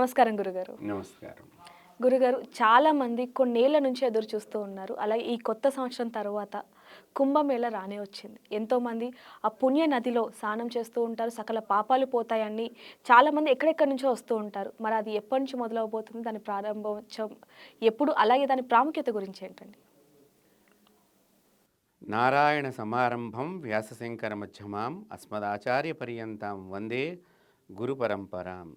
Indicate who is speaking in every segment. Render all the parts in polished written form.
Speaker 1: నమస్కారం గురుగారు.
Speaker 2: నమస్కారం.
Speaker 1: గురుగారు, చాలామంది కొన్నేళ్ల నుంచి ఎదురు చూస్తూ ఉన్నారు. అలాగే ఈ కొత్త సంవత్సరం తర్వాత కుంభమేళ రానే వచ్చింది. ఎంతోమంది ఆ పుణ్య నదిలో స్నానం చేస్తూ ఉంటారు. సకల పాపాలు పోతాయని చాలామంది ఎక్కడెక్కడి నుంచో వస్తూ ఉంటారు. మరి అది ఎప్పటి నుంచి మొదలవబోతుంది? దాని ప్రారంభోత్సవం ఎప్పుడు? అలాగే దాని ప్రాముఖ్యత గురించి ఏంటండి?
Speaker 2: నారాయణ సమారంభం వ్యాసశంకర మధ్యమాం అస్మదాచార్య పర్యంతం వందే గురు పరంపరాం.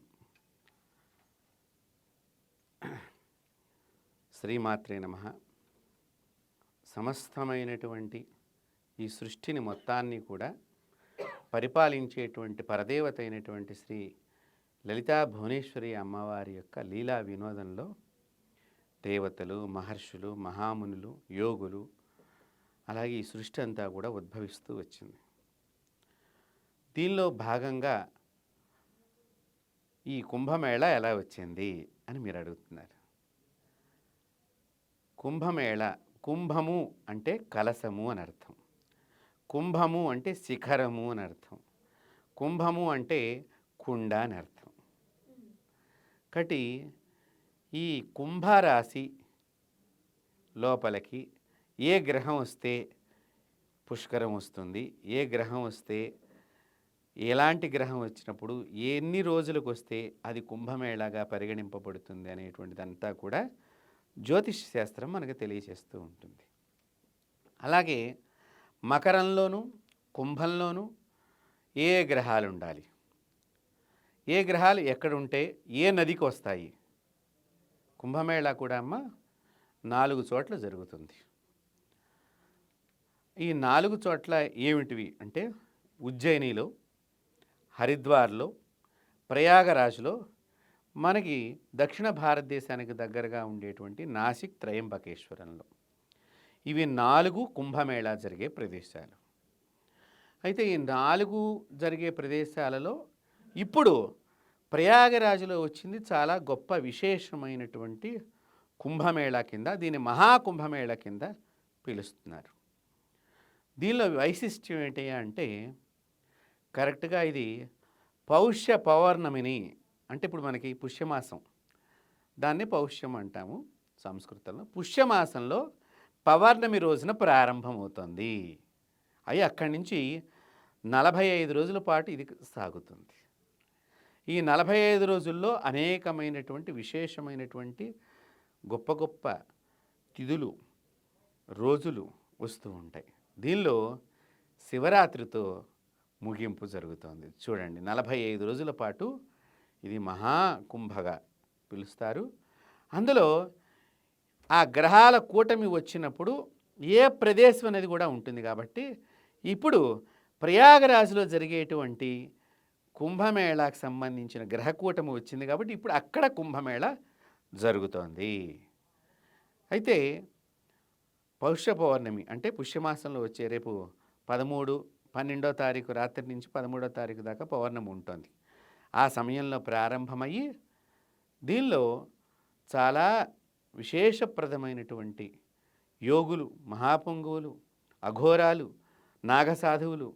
Speaker 2: శ్రీమాత్రే నమః. సమస్తమైనటువంటి ఈ సృష్టిని మొత్తాన్ని కూడా పరిపాలించేటువంటి పరదేవత అయినటువంటి శ్రీ లలితా భువనేశ్వరి అమ్మవారి యొక్క లీలా వినోదంలో దేవతలు, మహర్షులు, మహామునులు, యోగులు, అలాగే ఈ సృష్టి అంతా కూడా ఉద్భవిస్తూ వచ్చింది. దీనిలో భాగంగా ఈ కుంభమేళ ఎలా వచ్చింది అని మీరు అడుగుతున్నారు. కుంభమేళ, కుంభము అంటే కలశము అని అర్థం, కుంభము అంటే శిఖరము అని అర్థం, కుంభము అంటే కుండ అని అర్థం. కాబట్టి ఈ కుంభరాశి లోపలికి ఏ గ్రహం వస్తే పుష్కరం వస్తుంది, ఏ గ్రహం వస్తే ఎలాంటి గ్రహం వచ్చినప్పుడు ఎన్ని రోజులకు వస్తే అది కుంభమేళాగా పరిగణింపబడుతుంది అనేటువంటిదంతా కూడా జ్యోతిష్ శాస్త్రం మనకు తెలియజేస్తూ ఉంటుంది. అలాగే మకరంలోనూ కుంభంలోనూ ఏ గ్రహాలు ఉండాలి, ఏ గ్రహాలు ఎక్కడుంటే ఏ నదికి వస్తాయి. కుంభమేళా కూడా అమ్మ 4 చోట్ల జరుగుతుంది. ఈ 4 చోట్ల ఏమిటివి అంటే ఉజ్జయినిలో, హరిద్వార్లో, ప్రయాగరాజ్లో, మనకి దక్షిణ భారతదేశానికి దగ్గరగా ఉండేటువంటి నాసిక్ త్రయంబకేశ్వరంలో. ఇవి 4 కుంభమేళా జరిగే ప్రదేశాలు. అయితే ఈ 4 జరిగే ప్రదేశాలలో ఇప్పుడు ప్రయాగరాజులో వచ్చింది చాలా గొప్ప విశేషమైనటువంటి కుంభమేళా కింద, దీన్ని మహాకుంభమేళా కింద పిలుస్తున్నారు. దీనిలో వైశిష్ట్యం ఏంటి అంటే కరెక్ట్గా ఇది పౌష్య పౌర్ణమిని, అంటే ఇప్పుడు మనకి పుష్యమాసం, దాన్ని పౌష్యం అంటాము సంస్కృతంలో. పుష్యమాసంలో పౌర్ణమి రోజున ప్రారంభమవుతుంది. అవి అక్కడి నుంచి 45 రోజుల పాటు ఇది సాగుతుంది. ఈ 45 రోజుల్లో అనేకమైనటువంటి విశేషమైనటువంటి గొప్ప గొప్ప తిథులు, రోజులు వస్తూ ఉంటాయి. దీనిలో శివరాత్రితో ముగింపు జరుగుతోంది. చూడండి, 45 రోజుల పాటు ఇది మహాకుంభగా పిలుస్తారు. అందులో ఆ గ్రహాల కూటమి వచ్చినప్పుడు ఏ ప్రదేశం అనేది కూడా ఉంటుంది. కాబట్టి ఇప్పుడు ప్రయాగరాజులో జరిగేటువంటి కుంభమేళాకు సంబంధించిన గ్రహకూటమి వచ్చింది కాబట్టి ఇప్పుడు అక్కడ కుంభమేళ జరుగుతోంది. అయితే పౌష్య పౌర్ణమి అంటే పుష్యమాసంలో వచ్చే రేపు 13, 12వ తారీఖు రాత్రి నుంచి 13వ తారీఖు దాకా పౌర్ణమి ఉంటుంది. ఆ సమయంలో ప్రారంభమయ్యి దీనిలో చాలా విశేషప్రదమైనటువంటి యోగులు, మహాపొంగువులు, అఘోరాలు, నాగసాధువులు,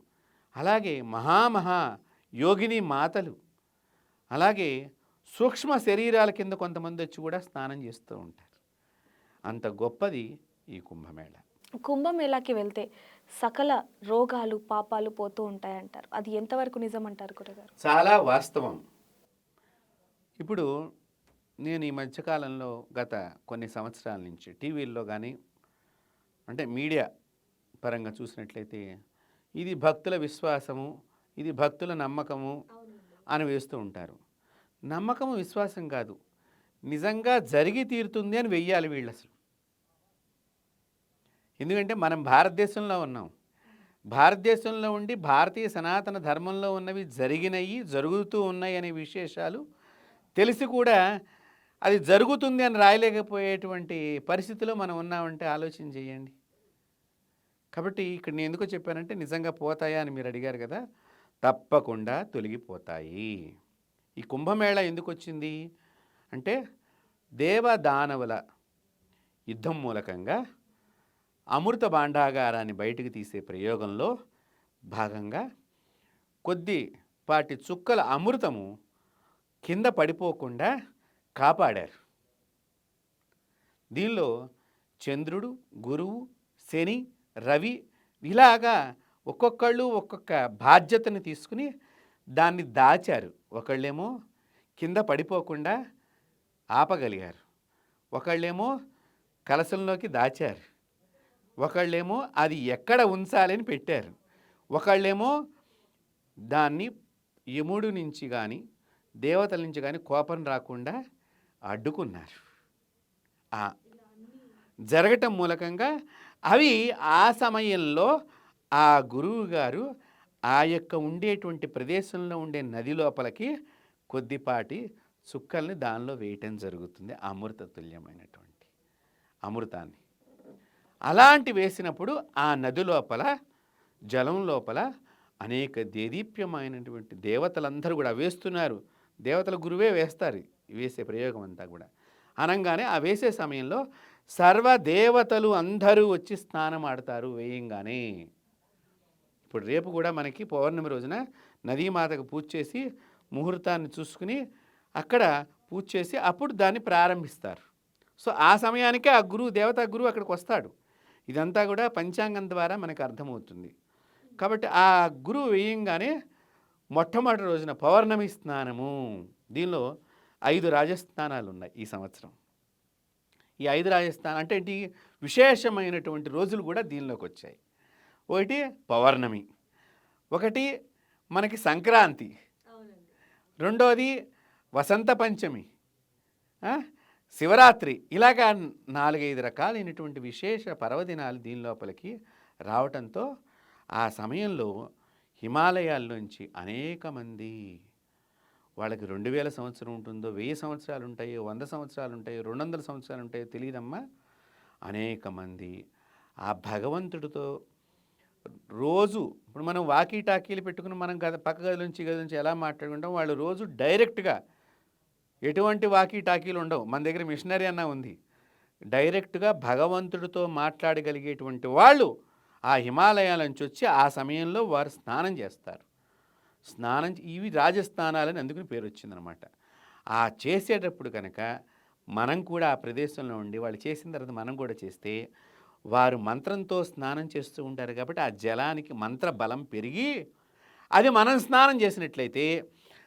Speaker 2: అలాగే మహామహా యోగిని మాతలు, అలాగే సూక్ష్మ శరీరాల కింద కొంతమంది వచ్చి కూడా స్నానం చేస్తూ ఉంటారు. అంత గొప్పది ఈ కుంభమేళ.
Speaker 1: కుంభమేళాకి వెళ్తే సకల రోగాలు, పాపాలు పోతూ ఉంటాయంటారు. అది ఎంతవరకు నిజం అంటారు గురుగారు?
Speaker 2: చాలా వాస్తవం. ఇప్పుడు నేను ఈ మధ్యకాలంలో గత కొన్ని సంవత్సరాల నుంచి టీవీల్లో కానీ అంటే మీడియా పరంగా చూసినట్లయితే ఇది భక్తుల విశ్వాసము, ఇది భక్తుల నమ్మకము అని వేస్తూ ఉంటారు. నమ్మకము, విశ్వాసం కాదు, నిజంగా జరిగి తీరుతుంది అని వెయ్యాలి వీళ్ళు అసలు. ఎందుకంటే మనం భారతదేశంలో ఉన్నాం. భారతదేశంలో ఉండి భారతీయ సనాతన ధర్మంలో ఉన్నవి జరిగినవి, జరుగుతూ ఉన్నాయి అనే విశేషాలు తెలిసి కూడా అది జరుగుతుంది అని రాయలేకపోయేటువంటి పరిస్థితిలో మనం ఉన్నామంటే ఆలోచన చేయండి. కాబట్టి ఇక్కడ నేను ఎందుకో చెప్పానంటే నిజంగా పోతాయా అని మీరు అడిగారు కదా, తప్పకుండా తొలగిపోతాయి. ఈ కుంభమేళ ఎందుకు వచ్చింది అంటే దేవదానవుల యుద్ధం మూలకంగా అమృత భాండాగారాన్ని బయటికి తీసే ప్రయోగంలో భాగంగా కొద్దిపాటి చుక్కల అమృతము కింద పడిపోకుండా కాపాడారు. దీనిలో చంద్రుడు, గురువు, శని, రవి ఇలాగా ఒక్కొక్కళ్ళు ఒక్కొక్క బాధ్యతను తీసుకుని దాన్ని దాచారు. ఒకళ్ళేమో కింద పడిపోకుండా ఆపగలిగారు, ఒకళ్ళేమో కలశంలోకి దాచారు, ఒకళ్ళేమో అది ఎక్కడ ఉంచాలని పెట్టారు, ఒకళ్ళేమో దాన్ని యముడు నుంచి కానీ దేవతల నుంచి కానీ కోపం రాకుండా అడ్డుకున్నారు. జరగటం మూలకంగా అవి ఆ సమయంలో ఆ గురువు గారు ఆ యొక్క ఉండేటువంటి ప్రదేశంలో ఉండే నది లోపలికి కొద్దిపాటి చుక్కల్ని దానిలో వేయటం జరుగుతుంది, అమృత తుల్యమైనటువంటి అమృతాన్ని. అలాంటి వేసినప్పుడు ఆ నది లోపల జలం లోపల అనేక దేదీప్యమైనటువంటి దేవతలందరూ కూడా వేస్తున్నారు. దేవతల గురువే వేస్తారు వేసే ప్రయోగం అంతా కూడా. అనగానే ఆ వేసే సమయంలో సర్వదేవతలు అందరూ వచ్చి స్నానం ఆడతారు వేయంగానే. ఇప్పుడు రేపు కూడా మనకి పౌర్ణమి రోజున నదీమాతకు పూజ చేసి ముహూర్తాన్ని చూసుకుని అక్కడ పూజ చేసి అప్పుడు దాన్ని ప్రారంభిస్తారు. సో ఆ సమయానికే ఆ గురువు, దేవతా గురువు అక్కడికి వస్తాడు. ఇదంతా కూడా పంచాంగం ద్వారా మనకు అర్థమవుతుంది. కాబట్టి ఆ గురువు వేయంగానే మొట్టమొదటి రోజున పౌర్ణమి స్నానము. దీనిలో 5 రాజస్థానాలు ఉన్నాయి ఈ సంవత్సరం. ఈ 5 రాజస్థానం అంటే ఏంటి, విశేషమైనటువంటి రోజులు కూడా దీనిలోకి వచ్చాయి. ఒకటి పౌర్ణమి, ఒకటి మనకి సంక్రాంతి, రెండోది వసంత పంచమి, శివరాత్రి, ఇలాగా 4-5 రకాలైనటువంటి విశేష పర్వదినాలు దీని లోపలికి రావటంతో ఆ సమయంలో హిమాలయాల నుంచి అనేక మంది, వాళ్ళకి 2000 సంవత్సరం ఉంటుందో, 1000 సంవత్సరాలు ఉంటాయో, 100 సంవత్సరాలు ఉంటాయో, 200 సంవత్సరాలు ఉంటాయో తెలియదమ్మా, అనేక మంది ఆ భగవంతుడితో రోజు, ఇప్పుడు మనం వాకీ టాకీలు పెట్టుకుని మనం పక్క గది నుంచి ఎలా మాట్లాడుకుంటాం, వాళ్ళు రోజు డైరెక్ట్గా ఎటువంటి వాకీ టాకీలు ఉండవు. మన దగ్గర మిషనరీ అన్న ఉంది. డైరెక్ట్గా భగవంతుడితో మాట్లాడగలిగేటువంటి వాళ్ళు ఆ హిమాలయాల నుంచి వచ్చి ఆ సమయంలో వారు స్నానం చేస్తారు. ఇవి రాజస్థానాలని అందుకని పేరు వచ్చిందనమాట. ఆ చేసేటప్పుడు కనుక మనం కూడా ఆ ప్రదేశంలో ఉండి వాళ్ళు చేసిన తర్వాత మనం కూడా చేస్తే, వారు మంత్రంతో స్నానం చేస్తూ ఉంటారు కాబట్టి ఆ జలానికి మంత్ర బలం పెరిగి అది మనం స్నానం చేసినట్లయితే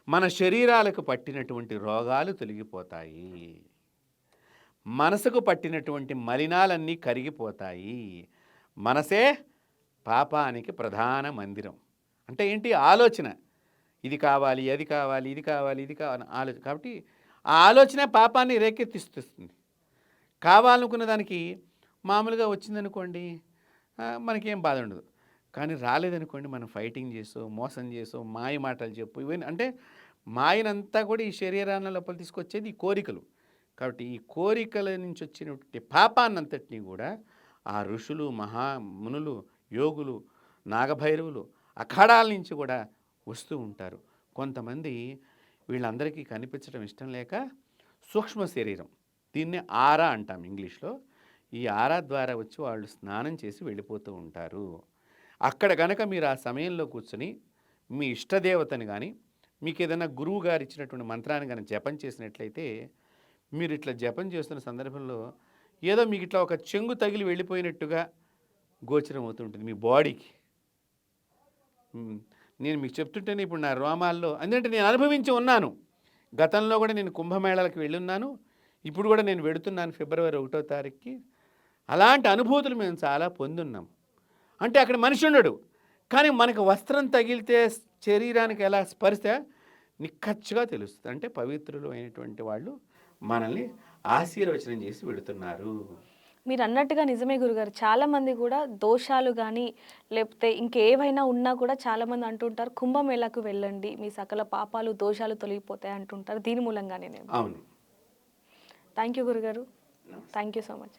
Speaker 2: మన శరీరాలకు పట్టినటువంటి రోగాలు తొలగిపోతాయి, మనసుకు పట్టినటువంటి మలినాలన్నీ కరిగిపోతాయి. మనసే పాపానికి ప్రధాన మందిరం. అంటే ఏంటి, ఆలోచన. ఇది కావాలి, అది కావాలి, ఇది కావాలి, ఇది కావాలి ఆలోచన. కాబట్టి ఆ ఆలోచన పాపాన్ని రేకెత్తిస్తుంది. కావాలనుకున్న దానికి మామూలుగా వచ్చిందనుకోండి మనకేం బాధ ఉండదు. కానీ రాలేదనుకోండి మనం ఫైటింగ్ చేసో, మోసం చేసో, మాయ మాటలు చెప్పు, ఇవన్నీ అంటే మాయనంతా కూడా ఈ శరీరాన్ని లోపల తీసుకొచ్చేది ఈ కోరికలు. కాబట్టి ఈ కోరికల నుంచి వచ్చినటువంటి పాపాన్నంతటినీ కూడా ఆ ఋషులు, మహామునులు, యోగులు, నాగభైరవులు అఖాడాల నుంచి కూడా వస్తూ ఉంటారు. కొంతమంది వీళ్ళందరికీ కనిపించడం ఇష్టం లేక సూక్ష్మ శరీరం, దీన్నే ఆరా అంటాం ఇంగ్లీష్లో, ఈ ఆరా ద్వారా వచ్చి వాళ్ళు స్నానం చేసి వెళ్ళిపోతూ ఉంటారు. అక్కడ కనుక మీరు ఆ సమయంలో కూర్చొని మీ ఇష్టదేవతని కానీ మీకు ఏదైనా గురువు గారు ఇచ్చినటువంటి మంత్రాన్ని కానీ జపం చేసినట్లయితే, మీరు ఇట్లా జపం చేస్తున్న సందర్భంలో ఏదో మీకు ఇట్లా ఒక చెంగు తగిలి వెళ్ళిపోయినట్టుగా గోచరం అవుతుంటుంది మీ బాడీకి. నేను మీకు చెప్తుంటేనే ఇప్పుడు నా రోమాల్లో, ఎందుకంటే నేను అనుభవించి ఉన్నాను. గతంలో కూడా నేను కుంభమేళాలకు వెళ్ళున్నాను, ఇప్పుడు కూడా నేను వెడుతున్నాను ఫిబ్రవరి 1వ తారీఖుకి. అలాంటి అనుభూతులు మేము చాలా పొందున్నాం. అంటే అక్కడ మనిషి ఉండడు, కానీ మనకు వస్త్రం తగిలితే శరీరానికి ఎలా స్పర్శ నిక్కచ్చిగా తెలుస్తుంది. అంటే పవిత్రులు అయినటువంటి వాళ్ళు మనల్ని ఆశీర్వచనం చేసి వెళుతున్నారు.
Speaker 1: మీరు అన్నట్టుగా నిజమే గురుగారు. చాలామంది కూడా దోషాలు కానీ లేకపోతే ఇంకేవైనా ఉన్నా కూడా చాలామంది అంటుంటారు కుంభమేళాకు వెళ్ళండి, మీ సకల పాపాలు దోషాలు తొలగిపోతాయి అంటుంటారు. దీని మూలంగానే.
Speaker 2: అవును.
Speaker 1: థ్యాంక్ యూ గురుగారు, థ్యాంక్ యూ సో మచ్.